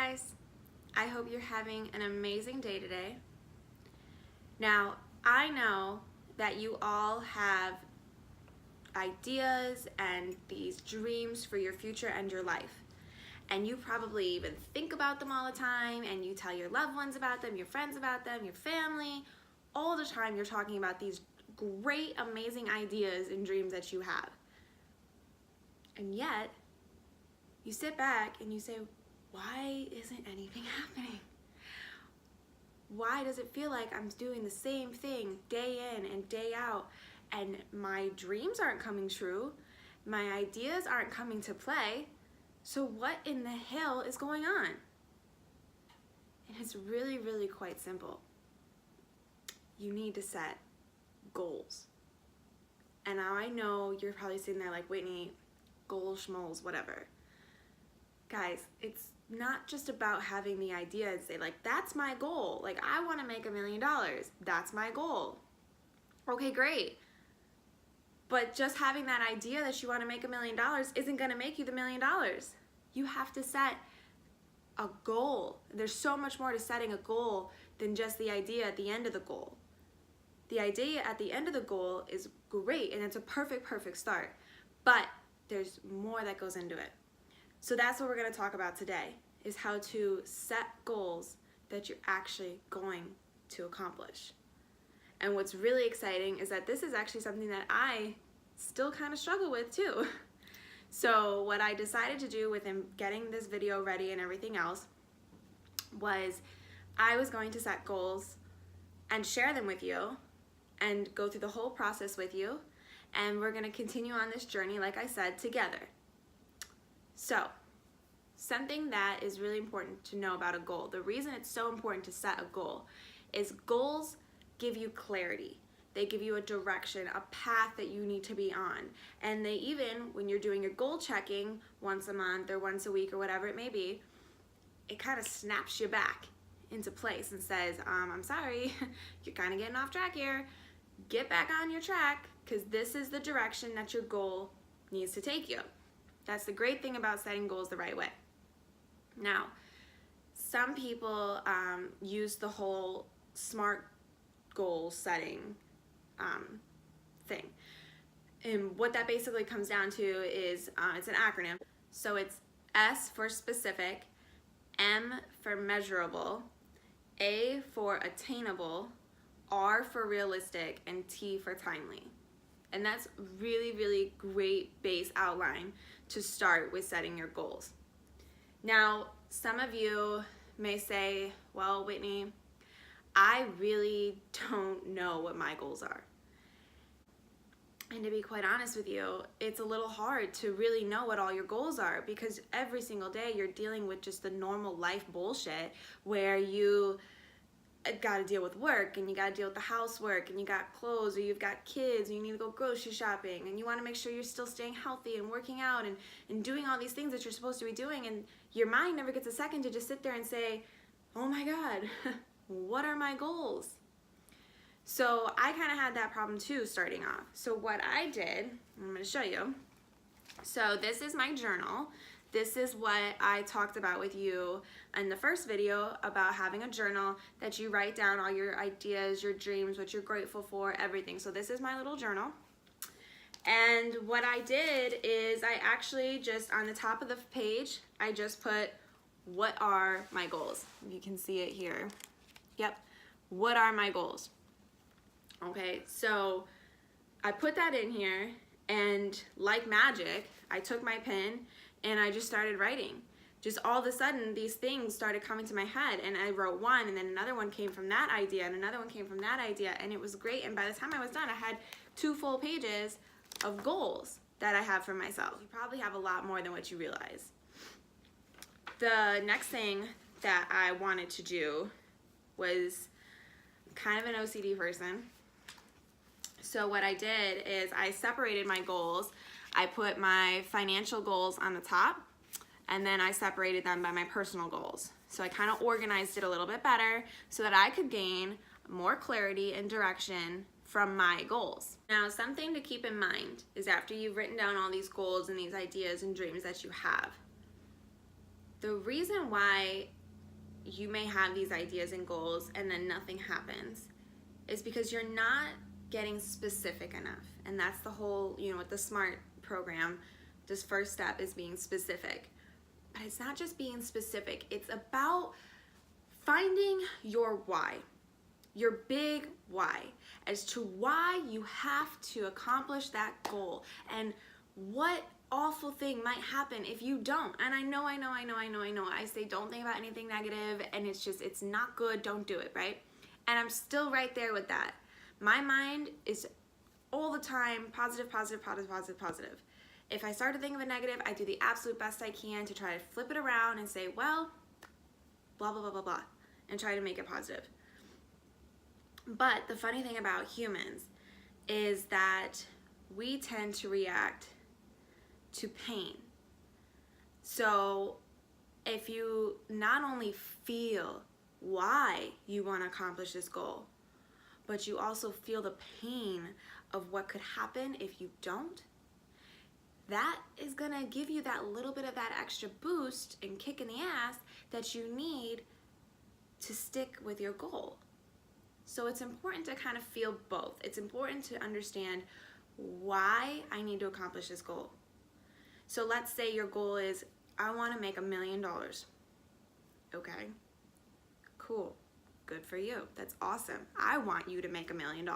guys, I hope you're having an amazing day today. Now, I know that you all have ideas and these dreams for your future and your life. And you probably even think about them all the time, and you tell your loved ones about them, your friends about them, your family. All the time you're talking about these great, amazing ideas and dreams that you have. And yet, you sit back and you say, why isn't anything happening? Why does it feel like I'm doing the same thing day in and day out, and my dreams aren't coming true, my ideas aren't coming to play? So what in the hell is going on? And it's really, really quite simple. You need to set goals. And now I know you're probably sitting there like, Whitney, goals, schmoles, whatever. Guys, it's not just about having the idea and say like, that's my goal. Like, I want to make $1 million. That's my goal. Okay, great. But just having that idea that you want to make $1 million isn't going to make you the $1 million. You have to set a goal. There's so much more to setting a goal than just the idea at the end of the goal. The idea at the end of the goal is great, and it's a perfect start. But there's more that goes into it. So that's what we're going to talk about today, is how to set goals that you're actually going to accomplish. And what's really exciting is that this is actually something that I still kind of struggle with too. So what I decided to do with getting this video ready and everything else was I was going to set goals and share them with you and go through the whole process with you. And we're going to continue on this journey, like I said, together. So, something that is really important to know about a goal, the reason it's so important to set a goal is goals give you clarity. They give you a direction, a path that you need to be on. And they even, when you're doing your goal checking once a month or once a week or whatever it may be, it kind of snaps you back into place and says, I'm sorry, you're kind of getting off track here. Get back on your track, because this is the direction that your goal needs to take you. That's the great thing about setting goals the right way. Now, some people use the whole SMART goal setting thing. And what that basically comes down to is, it's an acronym. So it's S for specific, M for measurable, A for attainable, R for realistic, and T for timely. And that's really great base outline to start with setting your goals. Now, some of you may say, well, Whitney, I really don't know what my goals are. And to be quite honest with you, it's a little hard to really know what all your goals are, because every single day you're dealing with just the normal life bullshit where you got to deal with work, and you got to deal with the housework, and you got clothes, or you've got kids, and you need to go grocery shopping, and you want to make sure you're still staying healthy and working out and doing all these things that you're supposed to be doing, and your mind never gets a second to just sit there and say, oh my God, what are my goals? So I kind of had that problem too starting off. So what I did, I'm going to show you. So this is my journal. This is what I talked about with you in the first video about having a journal that you write down all your ideas, your dreams, what you're grateful for, everything. So this is my little journal. And what I did is I actually just, on the top of the page, I just put, what are my goals? You can see it here. Yep. What are my goals? Okay, so I put that in here, and like magic, I took my pen and I just started writing. Just all of a sudden, these things started coming to my head, and I wrote one, and then another one came from that idea, and another one came from that idea, and it was great. And by the time I was done, I had 2 full pages of goals that I have for myself. You probably have a lot more than what you realize. The next thing that I wanted to do was kind of an OCD person. So what I did is I separated my goals. I put my financial goals on the top, and then I separated them by my personal goals. So I kind of organized it a little bit better so that I could gain more clarity and direction from my goals. Now, something to keep in mind is after you've written down all these goals and these ideas and dreams that you have, the reason why you may have these ideas and goals and then nothing happens is because you're not getting specific enough. And that's the whole, with the SMART program, this first step is being specific. But it's not just being specific, it's about finding your why, your big why, as to why you have to accomplish that goal and what awful thing might happen if you don't. And I know. I say don't think about anything negative, and it's not good, don't do it, right? And I'm still right there with that. My mind is all the time positive. If I start to think of a negative, I do the absolute best I can to try to flip it around and say, well, blah, blah, blah, blah, blah, and try to make it positive. But the funny thing about humans is that we tend to react to pain. So if you not only feel why you want to accomplish this goal, but you also feel the pain of what could happen if you don't, that is going to give you that little bit of that extra boost and kick in the ass that you need to stick with your goal. So it's important to kind of feel both. It's important to understand why I need to accomplish this goal. So let's say your goal is, I want to make $1 million. Okay, cool, good for you. That's awesome. I want you to make $1 million.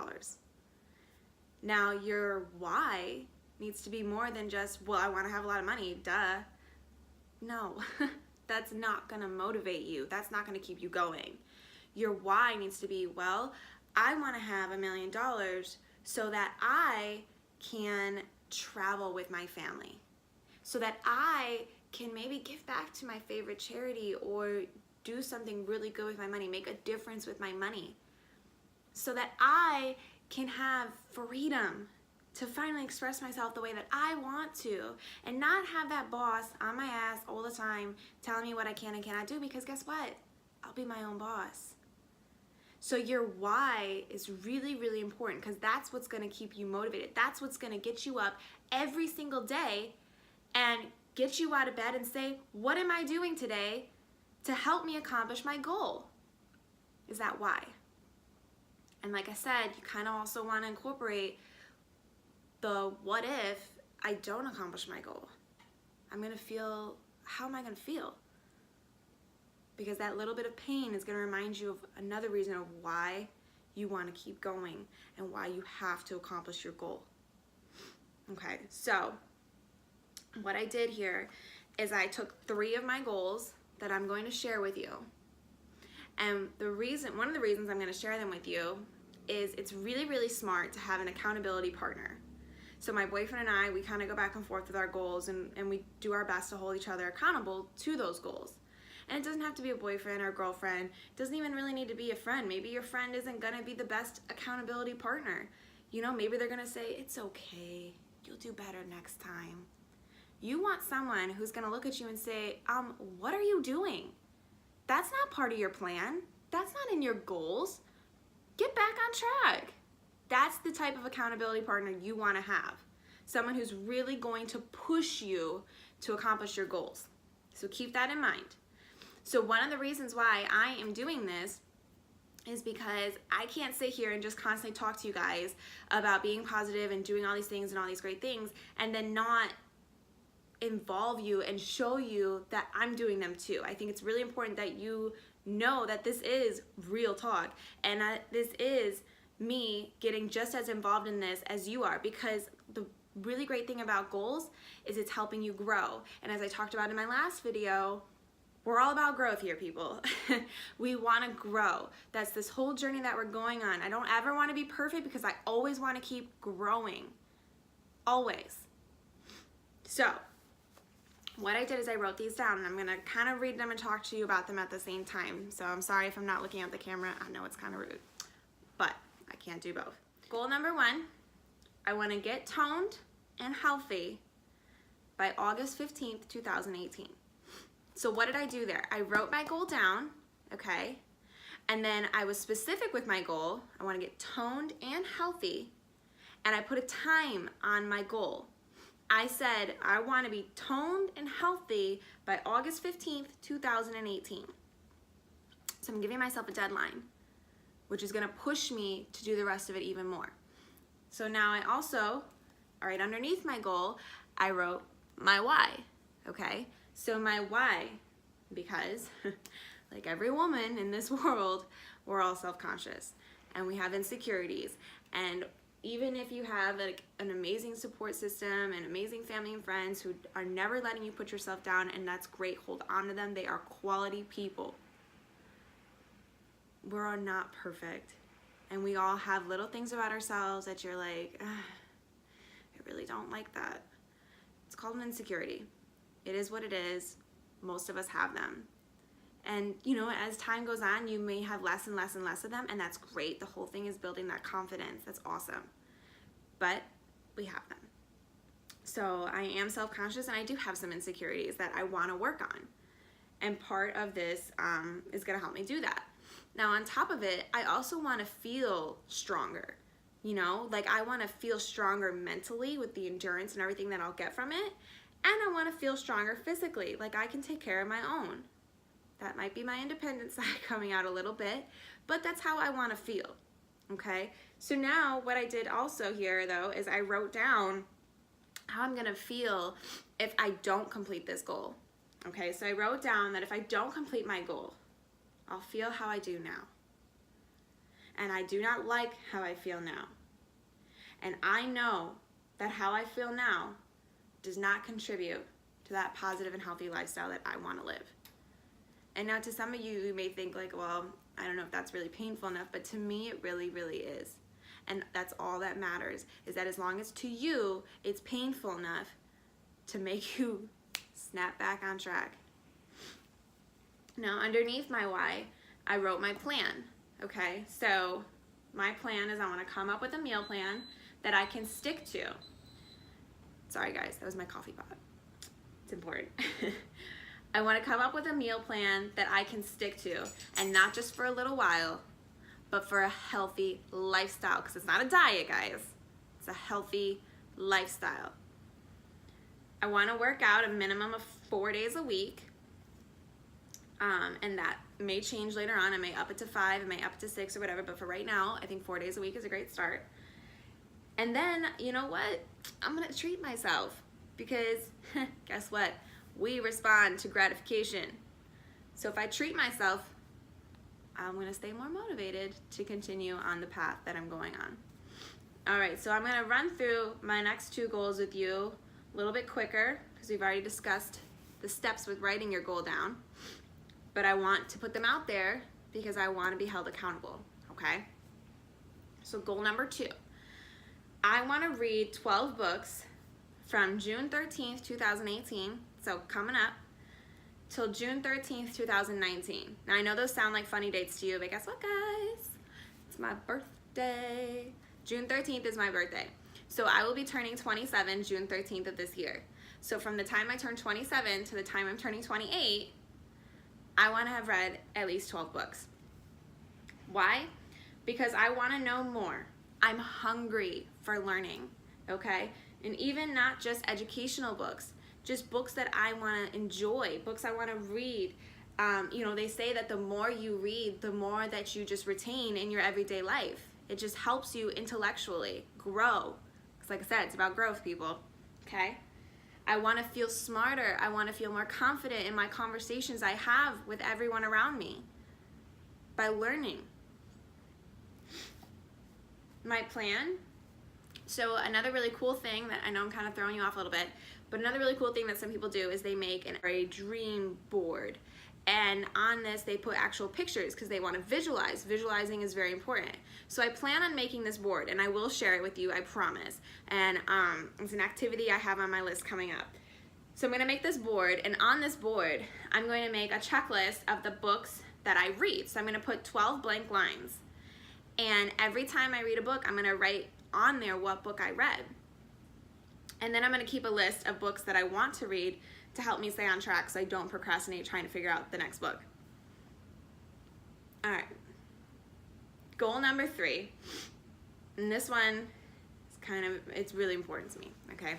Now your why needs to be more than just, well, I want to have a lot of money, duh. No, that's not going to motivate you. That's not going to keep you going. Your why needs to be, well, I want to have $1 million so that I can travel with my family, so that I can maybe give back to my favorite charity or do something really good with my money, make a difference with my money, so that I can have freedom to finally express myself the way that I want to, and not have that boss on my ass all the time telling me what I can and cannot do, because guess what? I'll be my own boss. So your why is really, really important, because that's what's going to keep you motivated. That's what's going to get you up every single day and get you out of bed and say, what am I doing today to help me accomplish my goal? Is that why? And like I said, you kind of also want to incorporate the what if I don't accomplish my goal? I'm going to feel, how am I going to feel? Because that little bit of pain is going to remind you of another reason of why you want to keep going and why you have to accomplish your goal. Okay, so what I did here is I took 3 of my goals that I'm going to share with you. And one of the reasons I'm going to share them with you is it's really, really smart to have an accountability partner. So my boyfriend and I, we kind of go back and forth with our goals, and we do our best to hold each other accountable to those goals. And it doesn't have to be a boyfriend or a girlfriend. It doesn't even really need to be a friend. Maybe your friend isn't going to be the best accountability partner. Maybe they're going to say, it's okay, you'll do better next time. You want someone who's going to look at you and say, what are you doing? That's not part of your plan. That's not in your goals. Get back on track. That's the type of accountability partner you want to have. Someone who's really going to push you to accomplish your goals. So keep that in mind. So one of the reasons why I am doing this is because I can't sit here and just constantly talk to you guys about being positive and doing all these things and all these great things and then not involve you and show you that I'm doing them too. I think it's really important that you know that this is real talk and that this is me getting just as involved in this as you are, because the really great thing about goals is it's helping you grow. And as I talked about in my last video, we're all about growth here, people. We want to grow. That's this whole journey that we're going on. I don't ever want to be perfect because I always want to keep growing. Always. So what I did is I wrote these down, and I'm going to kind of read them and talk to you about them at the same time. So I'm sorry if I'm not looking at the camera. I know it's kind of rude, but I can't do both. Goal number 1, I want to get toned and healthy by August 15th, 2018. So what did I do there? I wrote my goal down, okay? And then I was specific with my goal. I want to get toned and healthy, and I put a time on my goal. I said I want to be toned and healthy by August 15th, 2018. So I'm giving myself a deadline, which is gonna push me to do the rest of it even more. So now I also, right underneath my goal, I wrote my why, okay? So my why, because like every woman in this world, we're all self-conscious and we have insecurities. And even if you have an amazing support system and amazing family and friends who are never letting you put yourself down, and that's great, hold on to them, they are quality people. We're all not perfect. And we all have little things about ourselves that you're like, I really don't like that. It's called an insecurity. It is what it is. Most of us have them. And you know, as time goes on, you may have less and less and less of them, and that's great. The whole thing is building that confidence. That's awesome. But we have them. So I am self-conscious, and I do have some insecurities that I want to work on. And part of this is going to help me do that. Now, on top of it, I also want to feel stronger. You know, like I want to feel stronger mentally with the endurance and everything that I'll get from it. And I want to feel stronger physically, like I can take care of my own. That might be my independent side coming out a little bit, but that's how I want to feel, okay? So now what I did also here, though, is I wrote down how I'm going to feel if I don't complete this goal, okay? So I wrote down that if I don't complete my goal, I'll feel how I do now. And I do not like how I feel now. And I know that how I feel now does not contribute to that positive and healthy lifestyle that I want to live. And now to some of you, you may think like, well, I don't know if that's really painful enough, but to me, it really, really is. And that's all that matters, is that as long as to you, it's painful enough to make you snap back on track. Now, underneath my why, I wrote my plan, okay? So my plan is I want to come up with a meal plan that I can stick to. Sorry guys, that was my coffee pot. It's important. I want to come up with a meal plan that I can stick to, and not just for a little while, but for a healthy lifestyle, because it's not a diet, guys. It's a healthy lifestyle. I want to work out a minimum of 4 days a week, and that may change later on. I may up it to 5, I may up it to 6 or whatever, but for right now, I think 4 days a week is a great start. And then, you know what? I'm going to treat myself, because guess what? We respond to gratification. So if I treat myself, I'm going to stay more motivated to continue on the path that I'm going on. All right, so I'm going to run through my next 2 goals with you a little bit quicker, because we've already discussed the steps with writing your goal down. But I want to put them out there because I want to be held accountable, okay? So goal number 2, I want to read 12 books from June 13th, 2018, so coming up, till June 13th, 2019. Now I know those sound like funny dates to you, but guess what, guys? It's my birthday. June 13th is my birthday. So I will be turning 27 June 13th of this year. So from the time I turn 27 to the time I'm turning 28, I want to have read at least 12 books. Why? Because I want to know more. I'm hungry for learning, okay? And even not just educational books, just books that I want to enjoy, books I want to read. You know, they say that the more you read, the more that you just retain in your everyday life. It just helps you intellectually grow. Because like I said, it's about growth, people, okay? I want to feel smarter. I want to feel more confident in my conversations I have with everyone around me by learning. My plan. So another really cool thing that I know I'm kind of throwing you off a little bit, but another really cool thing that some people do is they make a dream board. And on this, they put actual pictures because they want to visualize. Visualizing is very important. So I plan on making this board, and I will share it with you, I promise. And it's an activity I have on my list coming up. So I'm going to make this board, and on this board, I'm going to make a checklist of the books that I read. So I'm going to put 12 blank lines. And every time I read a book, I'm going to write on there what book I read. And then I'm going to keep a list of books that I want to read to help me stay on track so I don't procrastinate trying to figure out the next book. All right. Goal number 3. And this one is it's really important to me, okay?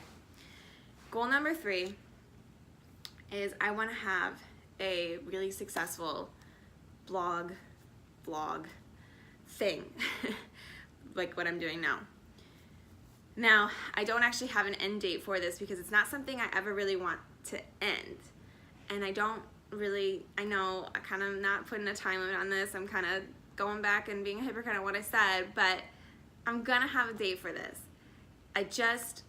Goal number 3 is I want to have a really successful vlog thing, like what I'm doing now. Now, I don't actually have an end date for this because it's not something I ever really want to end. And I know I kind of not putting a time limit on this. I'm kind of going back and being a hypocrite on what I said, but I'm gonna have a date for this. I just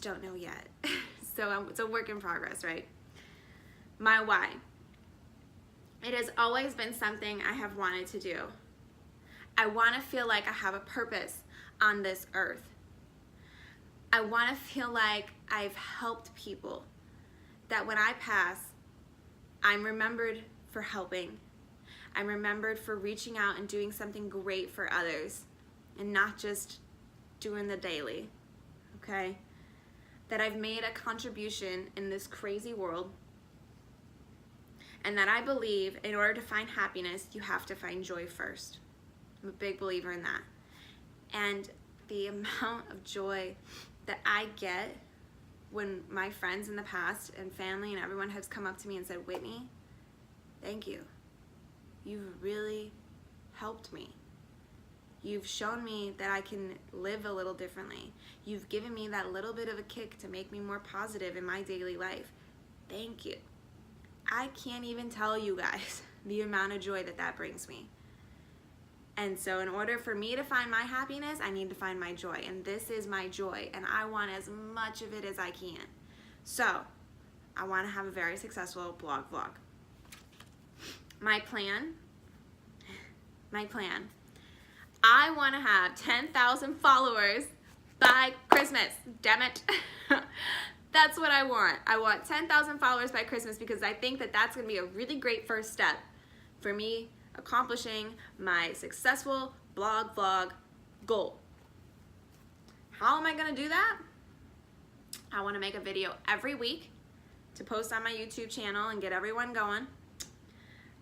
don't know yet. So it's a work in progress, right? My why. It has always been something I have wanted to do. I want to feel like I have a purpose on this earth. I want to feel like I've helped people. That when I pass, I'm remembered for helping. I'm remembered for reaching out and doing something great for others and not just doing the daily, okay? That I've made a contribution in this crazy world, and that I believe in order to find happiness, you have to find joy first. I'm a big believer in that. And the amount of joy that I get when my friends in the past and family and everyone has come up to me and said, Whitney, thank you. You've really helped me. You've shown me that I can live a little differently. You've given me that little bit of a kick to make me more positive in my daily life. Thank you. I can't even tell you guys the amount of joy that brings me. And so in order for me to find my happiness, I need to find my joy. And this is my joy. And I want as much of it as I can. So I want to have a very successful vlog. My plan. I want to have 10,000 followers by Christmas. Damn it. That's what I want. I want 10,000 followers by Christmas because I think that that's going to be a really great first step for me accomplishing my successful vlog goal. How am I going to do that? I want to make a video every week to post on my YouTube channel and get everyone going.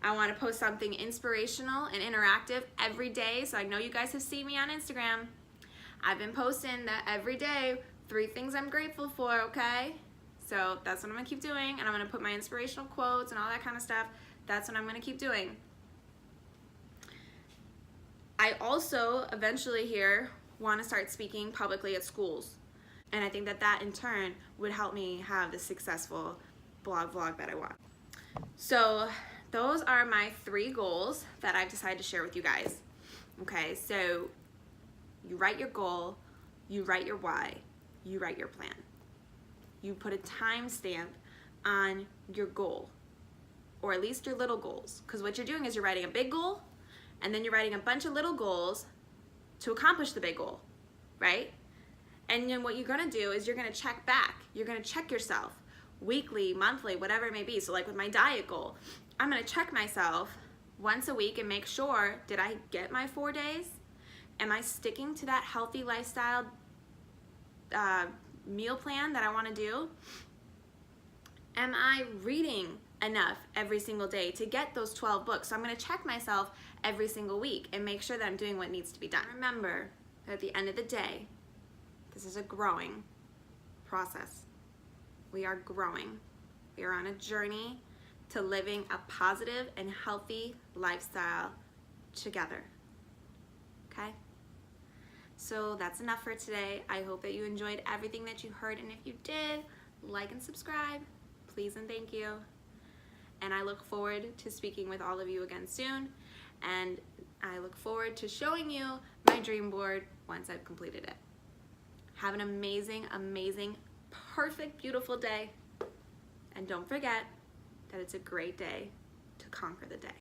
I want to post something inspirational and interactive every day. So I know you guys have seen me on Instagram. I've been posting that every day, 3 things I'm grateful for, okay? So that's what I'm going to keep doing. And I'm going to put my inspirational quotes and all that kind of stuff. That's what I'm going to keep doing. I also eventually here want to start speaking publicly at schools. And I think that in turn would help me have the successful vlog that I want. So those are my 3 goals that I've decided to share with you guys. Okay, so you write your goal, you write your why, you write your plan. You put a timestamp on your goal, or at least your little goals. Because what you're doing is you're writing a big goal, and then you're writing a bunch of little goals to accomplish the big goal, right? And then what you're gonna do is you're gonna check back. You're gonna check yourself weekly, monthly, whatever it may be. So like with my diet goal, I'm gonna check myself once a week and make sure, did I get my 4 days? Am I sticking to that healthy lifestyle meal plan that I wanna do? Am I reading enough every single day to get those 12 books? So I'm gonna check myself every single week and make sure that I'm doing what needs to be done. Remember that at the end of the day, this is a growing process. We are growing. We are on a journey to living a positive and healthy lifestyle together. Okay? So that's enough for today. I hope that you enjoyed everything that you heard, and if you did, like and subscribe, please and thank you. And I look forward to speaking with all of you again soon, and I look forward to showing you my dream board once I've completed it. Have an amazing, perfect, beautiful day, and don't forget that it's a great day to conquer the day.